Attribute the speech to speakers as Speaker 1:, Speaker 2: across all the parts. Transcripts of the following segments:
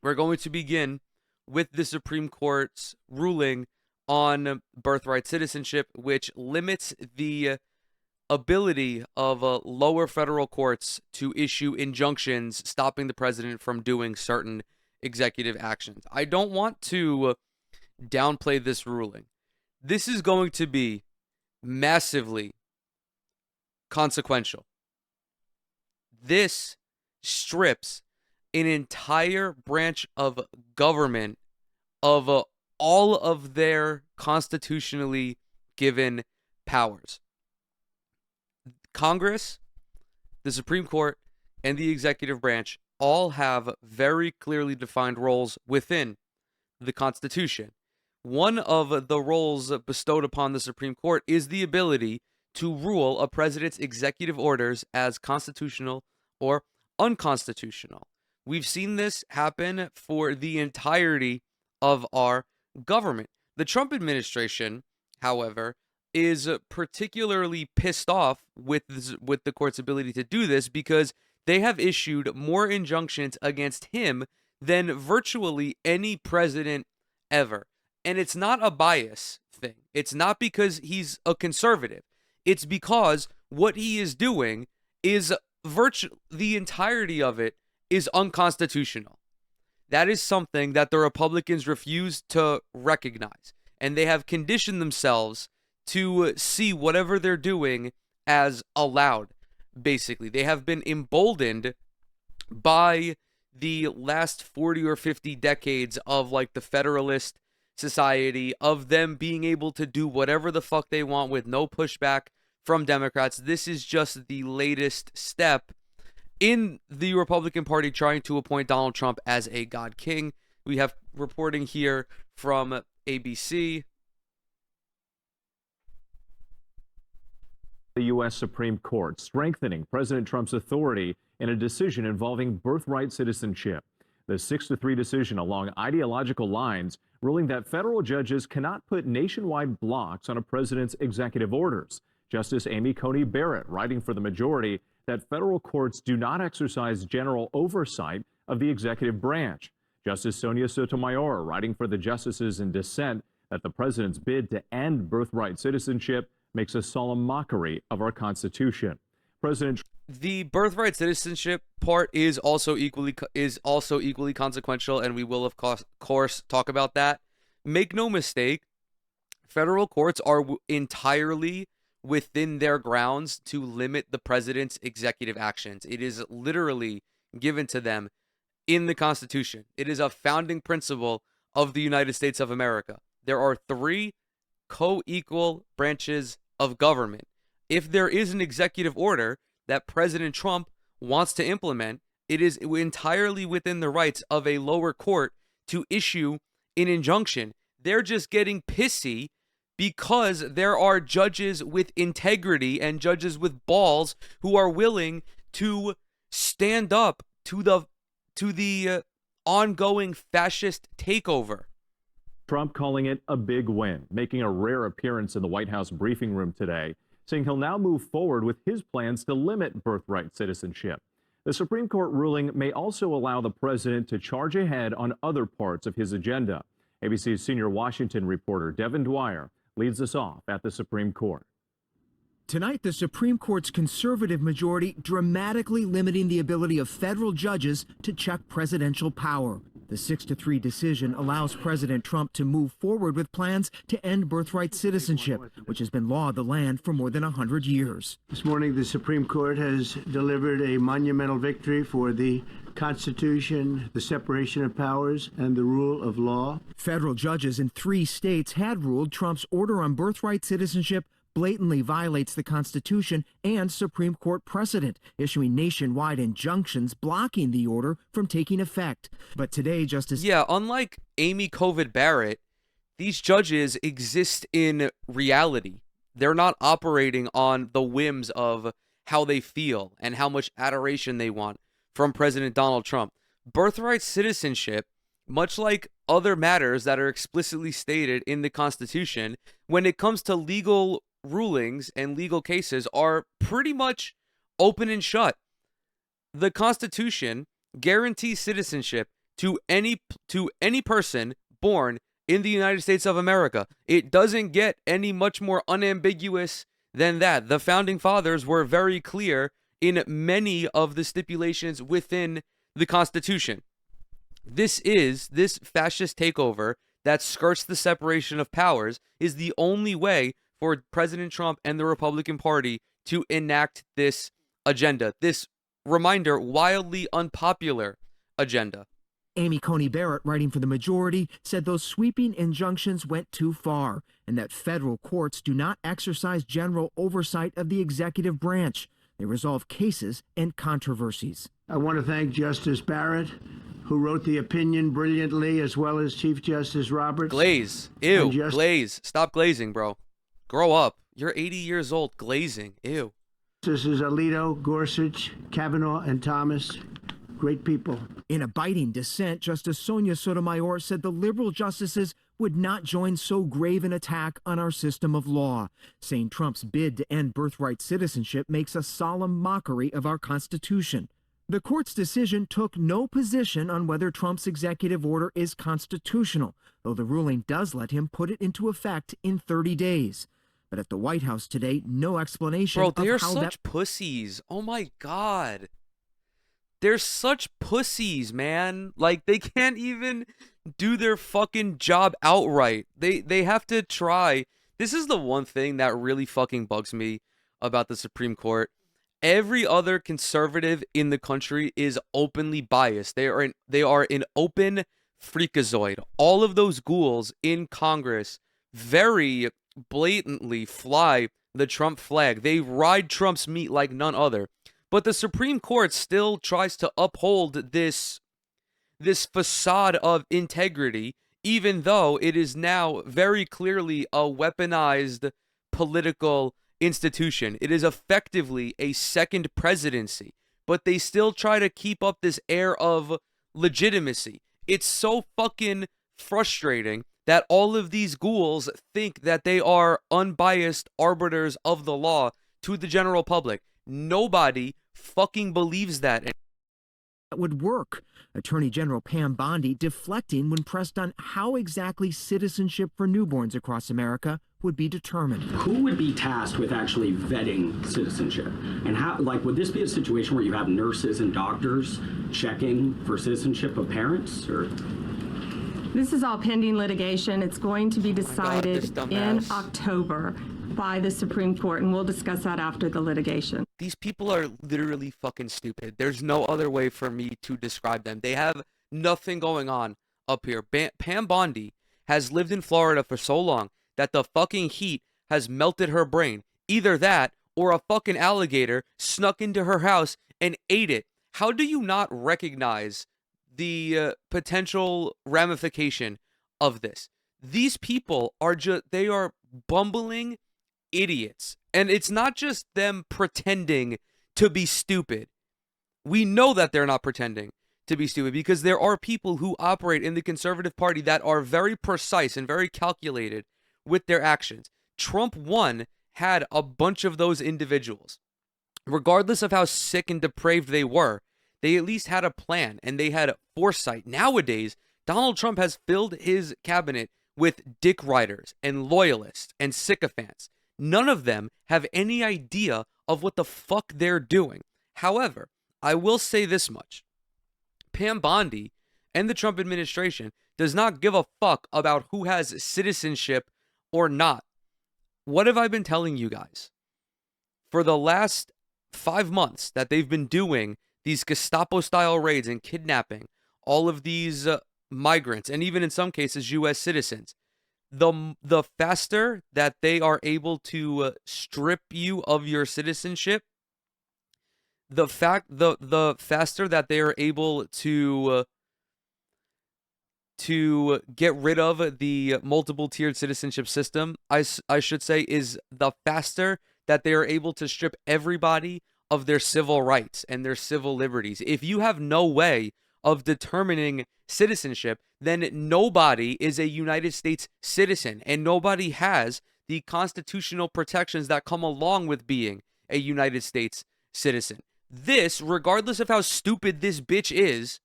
Speaker 1: We're going to begin with the Supreme Court's ruling on birthright citizenship, which limits the ability of lower federal courts to issue injunctions stopping the president from doing certain executive actions. I don't want to downplay this ruling. This is going to be massively consequential. This strips an entire branch of government of all of their constitutionally given powers. Congress, the Supreme Court, and the executive branch all have very clearly defined roles within the Constitution. One of the roles bestowed upon the Supreme Court is the ability to rule a president's executive orders as constitutional or unconstitutional. We've seen this happen for the entirety of our government. The Trump administration, however, is particularly pissed off with the court's ability to do this because they have issued more injunctions against him than virtually any president ever. And it's not a bias thing. It's not because he's a conservative. It's because what he is doing is the entirety of it is unconstitutional. That is something that the Republicans refuse to recognize. And they have conditioned themselves to see whatever they're doing as allowed, basically. They have been emboldened by the last 40 or 50 decades of like the Federalist Society, of them being able to do whatever the fuck they want with no pushback from Democrats. This is just the latest step in the Republican Party trying to appoint Donald Trump as a God King. We have reporting here from ABC.
Speaker 2: The U.S. Supreme Court strengthening President Trump's authority in a decision involving birthright citizenship. The 6-3 decision along ideological lines, ruling that federal judges cannot put nationwide blocks on a president's executive orders. Justice Amy Coney Barrett writing for the majority that federal courts do not exercise general oversight of the executive branch. Justice Sonia Sotomayor writing for the justices in dissent that the president's bid to end birthright citizenship makes a solemn mockery of our Constitution.
Speaker 1: The birthright citizenship part is also equally consequential, and we will of course talk about that. Make no mistake, federal courts are entirely within their grounds to limit the president's executive actions. It is literally given to them in the Constitution. It is a founding principle of the United States of America. There are 3 co-equal branches of government. If there is an executive order that President Trump wants to implement, it is entirely within the rights of a lower court to issue an injunction. They're just getting pissy because there are judges with integrity and judges with balls who are willing to stand up to the ongoing fascist takeover.
Speaker 2: Trump calling it a big win, making a rare appearance in the White House briefing room today, saying he'll now move forward with his plans to limit birthright citizenship. The Supreme Court ruling may also allow the president to charge ahead on other parts of his agenda. ABC's senior Washington reporter Devin Dwyer leads us off at the Supreme Court.
Speaker 3: Tonight, the Supreme Court's conservative majority dramatically limiting the ability of federal judges to check presidential power. The 6-3 decision allows President Trump to move forward with plans to end birthright citizenship, which has been law of the land for more than 100 years.
Speaker 4: This morning, the Supreme Court has delivered a monumental victory for the Constitution, the separation of powers, and the rule of law.
Speaker 3: Federal judges in 3 states had ruled Trump's order on birthright citizenship blatantly violates the Constitution and Supreme Court precedent, issuing nationwide injunctions blocking the order from taking effect. But today, Justice...
Speaker 1: Yeah, unlike Amy Coney Barrett, these judges exist in reality. They're not operating on the whims of how they feel and how much adoration they want from President Donald Trump. Birthright citizenship, much like other matters that are explicitly stated in the Constitution, when it comes to legal rulings and legal cases, are pretty much open and shut. The Constitution guarantees citizenship to any person born in the United States of America. It doesn't get any much more unambiguous than that. The founding fathers were very clear in many of the stipulations within the Constitution. This fascist takeover that skirts the separation of powers is the only way for President Trump and the Republican Party to enact this agenda, this reminder, wildly unpopular agenda.
Speaker 3: Amy Coney Barrett, writing for the majority, said those sweeping injunctions went too far and that federal courts do not exercise general oversight of the executive branch. They resolve cases and controversies.
Speaker 4: I want to thank Justice Barrett, who wrote the opinion brilliantly, as well as Chief Justice Roberts.
Speaker 1: Glaze. Ew. Glaze. Stop glazing, bro. Grow up. You're 80 years old. Glazing. Ew.
Speaker 4: Justices Alito, Gorsuch, Kavanaugh, and Thomas. Great people.
Speaker 3: In a biting dissent, Justice Sonia Sotomayor said the liberal justices would not join so grave an attack on our system of law, saying Trump's bid to end birthright citizenship makes a solemn mockery of our Constitution. The court's decision took no position on whether Trump's executive order is constitutional, though the ruling does let him put it into effect in 30 days. But at the White House today, no explanation
Speaker 1: Bro,
Speaker 3: of
Speaker 1: they are
Speaker 3: how
Speaker 1: such pussies. Oh my God. They're such pussies, man. Like, they can't even do their fucking job outright. They have to try. This is the one thing that really fucking bugs me about the Supreme Court. Every other conservative in the country is openly biased. They are an open freakazoid. All of those ghouls in Congress very blatantly fly the Trump flag. They ride Trump's meat like none other. But the Supreme Court still tries to uphold this facade of integrity, even though it is now very clearly a weaponized political institution. It is effectively a second presidency, but they still try to keep up this air of legitimacy. It's so fucking frustrating that all of these ghouls think that they are unbiased arbiters of the law to the general public. Nobody fucking believes that.
Speaker 3: That would work. Attorney General Pam Bondi deflecting when pressed on how exactly citizenship for newborns across America would be determined.
Speaker 5: Who would be tasked with actually vetting citizenship? And how, like, would this be a situation where you have nurses and doctors checking for citizenship of parents, or?
Speaker 6: This is all pending litigation. It's going to be decided in October by the Supreme Court, and we'll discuss that after the litigation.
Speaker 1: These people are literally fucking stupid. There's no other way for me to describe them. They have nothing going on up here. Pam Bondi has lived in Florida for so long that the fucking heat has melted her brain. Either that or a fucking alligator snuck into her house and ate it. How do you not recognize the potential ramification of this? These people are they are bumbling idiots. And it's not just them pretending to be stupid. We know that they're not pretending to be stupid because there are people who operate in the conservative party that are very precise and very calculated with their actions. Trump 1 had a bunch of those individuals. Regardless of how sick and depraved they were, they at least had a plan and they had foresight. Nowadays, Donald Trump has filled his cabinet with dick riders and loyalists and sycophants. None of them have any idea of what the fuck they're doing. However, I will say this much. Pam Bondi and the Trump administration does not give a fuck about who has citizenship or not. What have I been telling you guys? For the last 5 months that they've been doing these Gestapo-style raids and kidnapping all of these migrants, and even in some cases U.S. citizens, the faster that they are able to strip you of your citizenship, the faster that they are able to get rid of the multiple tiered citizenship system, I should say, is the faster that they are able to strip everybody of their civil rights and their civil liberties. If you have no way of determining citizenship, then nobody is a United States citizen, and nobody has the constitutional protections that come along with being a United States citizen. This, regardless of how stupid this bitch is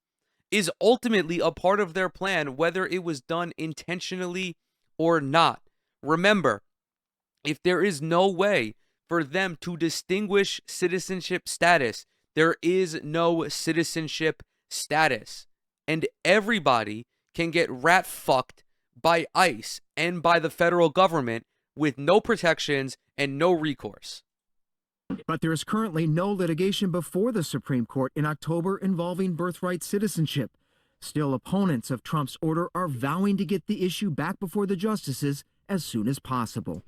Speaker 1: is ultimately a part of their plan, whether it was done intentionally or not. Remember, if there is no way for them to distinguish citizenship status, there is no citizenship status. And everybody can get rat fucked by ICE and by the federal government with no protections and no recourse.
Speaker 3: But there is currently no litigation before the Supreme Court in October involving birthright citizenship. Still, opponents of Trump's order are vowing to get the issue back before the justices as soon as possible.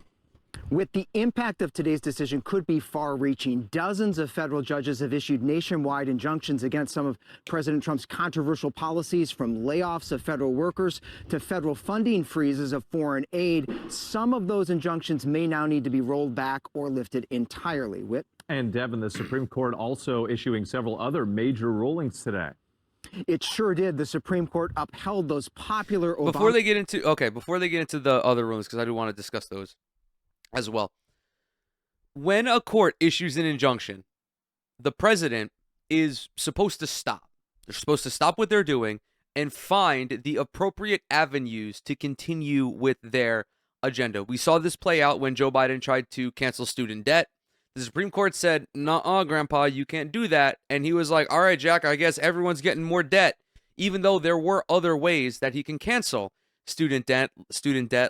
Speaker 3: With the impact of today's decision could be far-reaching. Dozens of federal judges have issued nationwide injunctions against some of President Trump's controversial policies, from layoffs of federal workers to federal funding freezes of foreign aid. Some of those injunctions may now need to be rolled back or lifted entirely. Whit?
Speaker 2: And Devin, the Supreme Court also issuing several other major rulings today.
Speaker 3: It sure did. The Supreme Court upheld those popular Obama—
Speaker 1: Before they get into the other rulings, because I do want to discuss those as well. When a court issues an injunction, the president is supposed to stop. They're supposed to stop what they're doing and find the appropriate avenues to continue with their agenda. We saw this play out when Joe Biden tried to cancel student debt. The Supreme Court said, "Nuh-uh, Grandpa, you can't do that." And he was like, "All right, Jack, I guess everyone's getting more debt," even though there were other ways that he can cancel student debt,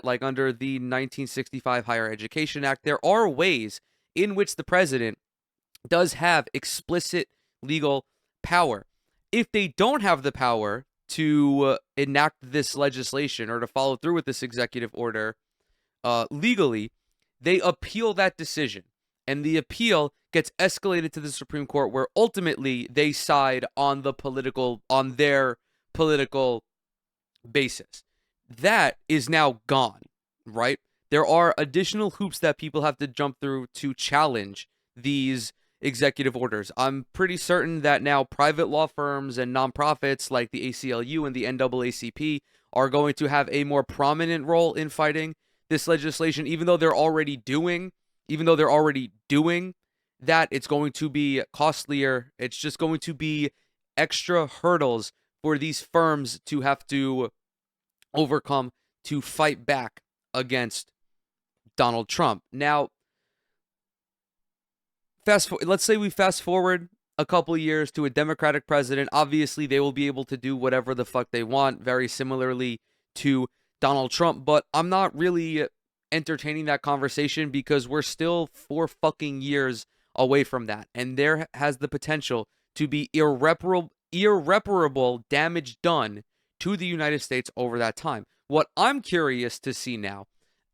Speaker 1: like under the 1965 Higher Education Act. There are ways in which the president does have explicit legal power. If they don't have the power to enact this legislation or to follow through with this executive order legally, they appeal that decision. And the appeal gets escalated to the Supreme Court, where ultimately they side on their political basis. That is now gone, right? There are additional hoops that people have to jump through to challenge these executive orders. I'm pretty certain that now private law firms and nonprofits like the ACLU and the NAACP are going to have a more prominent role in fighting this legislation, even though they're already doing that. It's going to be costlier. It's just going to be extra hurdles for these firms to have to overcome to fight back against Donald Trump. Now, let's say we fast forward a couple of years to a Democratic president. Obviously, they will be able to do whatever the fuck they want, very similarly to Donald Trump. But I'm not really entertaining that conversation because we're still 4 fucking years away from that. And there has the potential to be irreparable damage done to the United States over that time. What I'm curious to see now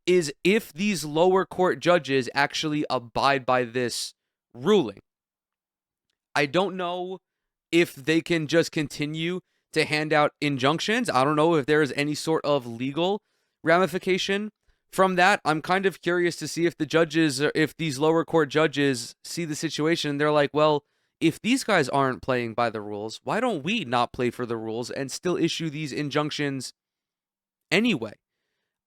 Speaker 1: is if these lower court judges actually abide by this ruling. I don't know if they can just continue to hand out injunctions. I don't know if there is any sort of legal ramification from that. I'm kind of curious to see if these lower court judges see the situation and they're like, well, if these guys aren't playing by the rules, why don't we not play for the rules and still issue these injunctions anyway?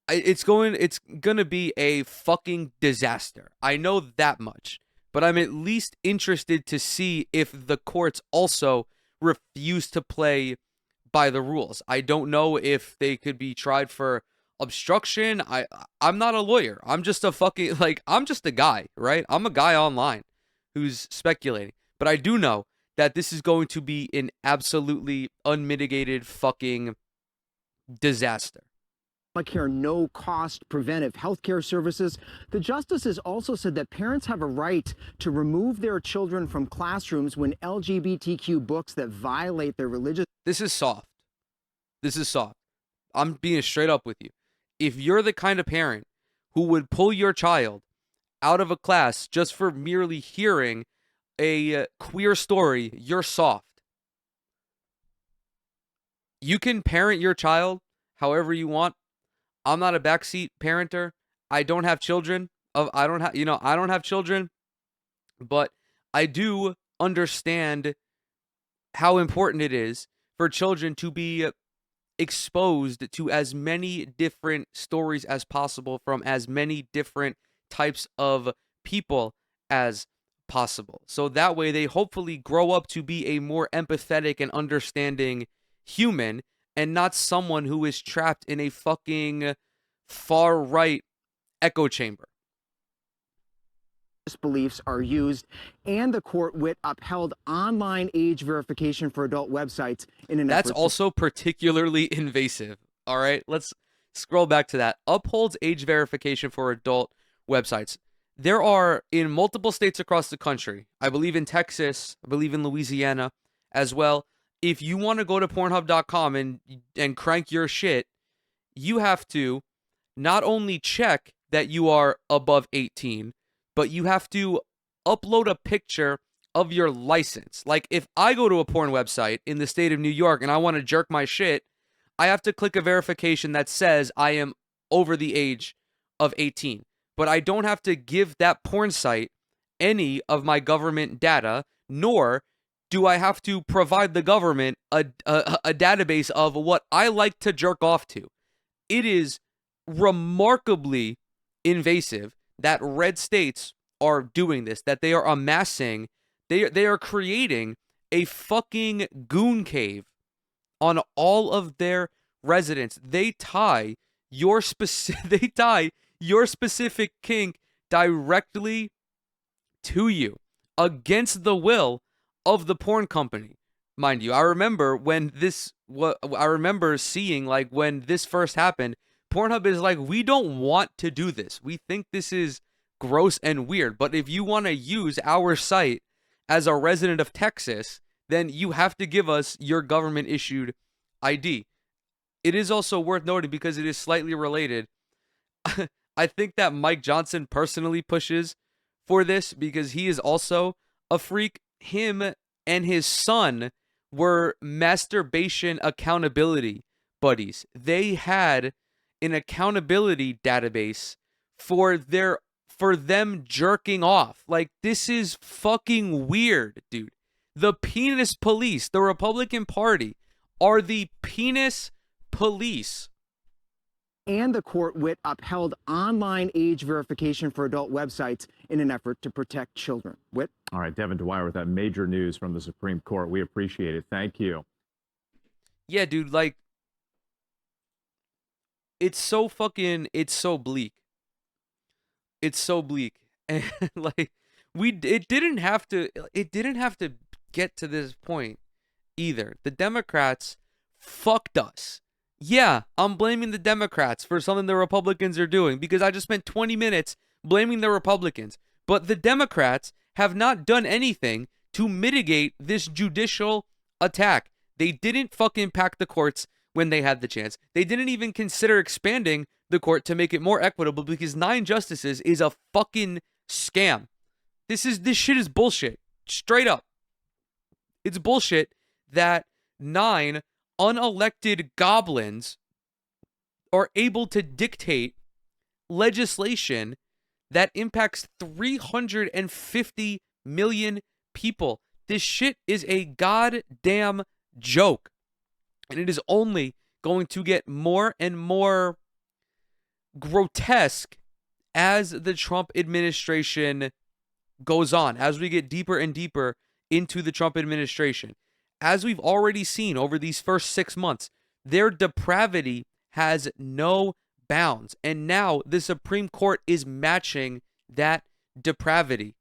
Speaker 1: It's going to be a fucking disaster. I know that much. But I'm at least interested to see if the courts also refuse to play by the rules. I don't know if they could be tried for obstruction. I'm not a lawyer. I'm just a guy, right? I'm a guy online who's speculating. But I do know that this is going to be an absolutely unmitigated fucking disaster.
Speaker 3: Care, no-cost preventive health care services. The justices also said that parents have a right to remove their children from classrooms when LGBTQ books that violate their religious—
Speaker 1: This is soft. I'm being straight up with you. If you're the kind of parent who would pull your child out of a class just for merely hearing a queer story, you're soft. You can parent your child however you want. I'm not a backseat parenter. I don't have children. I don't have children, but I do understand how important it is for children to be exposed to as many different stories as possible from as many different types of people as possible. So that way they hopefully grow up to be a more empathetic and understanding human and not someone who is trapped in a fucking far right echo chamber.
Speaker 3: Beliefs are used, and the court upheld online age verification for adult websites in an
Speaker 1: That's
Speaker 3: effort
Speaker 1: also particularly invasive. All right, let's scroll back to that. Upholds age verification for adult websites. There are in multiple states across the country. I believe in Texas, I believe in Louisiana as well. If you want to go to pornhub.com and crank your shit, you have to not only check that you are above 18, but you have to upload a picture of your license. Like, if I go to a porn website in the state of New York and I want to jerk my shit, I have to click a verification that says I am over the age of 18. But I don't have to give that porn site any of my government data, nor do I have to provide the government a database of what I like to jerk off to. It is remarkably invasive that red states are doing this, that they are amassing, they are creating a fucking goon cave on all of their residents. They tie your specific kink directly to you against the will of the porn company. Mind you, I remember seeing, like, when this first happened, Pornhub is like, we don't want to do this. We think this is gross and weird. But if you want to use our site as a resident of Texas, then you have to give us your government issued ID. It is also worth noting, because it is slightly related. I think that Mike Johnson personally pushes for this because he is also a freak. Him and his son were masturbation accountability buddies. They had an accountability database for them jerking off. Like, this is fucking weird, dude. The penis police, the Republican Party, are the penis police.
Speaker 3: and the court upheld online age verification for adult websites in an effort to protect children. Whit?
Speaker 2: All right, Devin Dwyer with that major news from the Supreme Court. We appreciate it. Thank you.
Speaker 1: Yeah, dude, like, it's so bleak. It's so bleak. And like, it didn't have to get to this point either. The Democrats fucked us. Yeah, I'm blaming the Democrats for something the Republicans are doing because I just spent 20 minutes blaming the Republicans. But the Democrats have not done anything to mitigate this judicial attack. They didn't fucking pack the courts when they had the chance. They didn't even consider expanding the court to make it more equitable because 9 justices is a fucking scam. This shit is bullshit. Straight up. It's bullshit that 9 unelected goblins are able to dictate legislation that impacts 350 million people. This shit is a goddamn joke. And it is only going to get more and more grotesque as the Trump administration goes on, as we get deeper and deeper into the Trump administration. As we've already seen over these first 6 months, their depravity has no bounds. And now the Supreme Court is matching that depravity.